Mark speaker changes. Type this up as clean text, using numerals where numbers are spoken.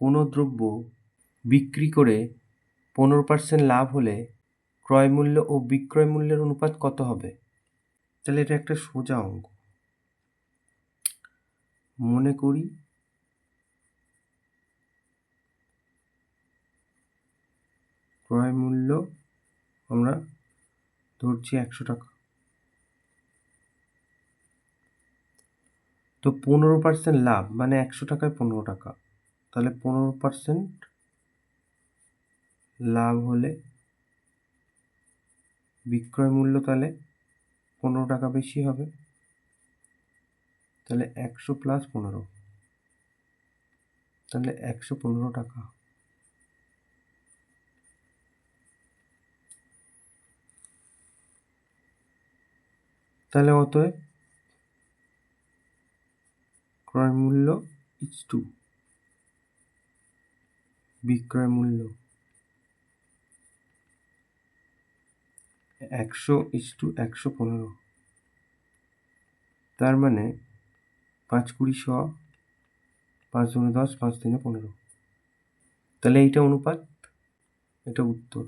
Speaker 1: কোনো দ্রব্য বিক্রি করে 15% লাভ হলে ক্রয় মূল্য ও বিক্রয় মূল্যের অনুপাত কত হবে? তাহলে এটা একটা সোজা অঙ্ক। মনে করি ক্রয় মূল্য আমরা ধরছি 100 টাকা, তো 15% লাভ মানে 100 টাকায় 15 টাকা, তাহলে 15% লাভ হলে বিক্রয় মূল্য তাহলে 15 টাকা বেশি হবে, তাহলে 100 প্লাস 15, তাহলে 115 টাকা। তাহলে অতএব ক্রয় মূল্য ইজটু বিক্রয় মূল্য 100:115, তার মানে 5 20 100, 5 2 10, 5 3 15, তাহলে এইটা অনুপাত, এটা উত্তর।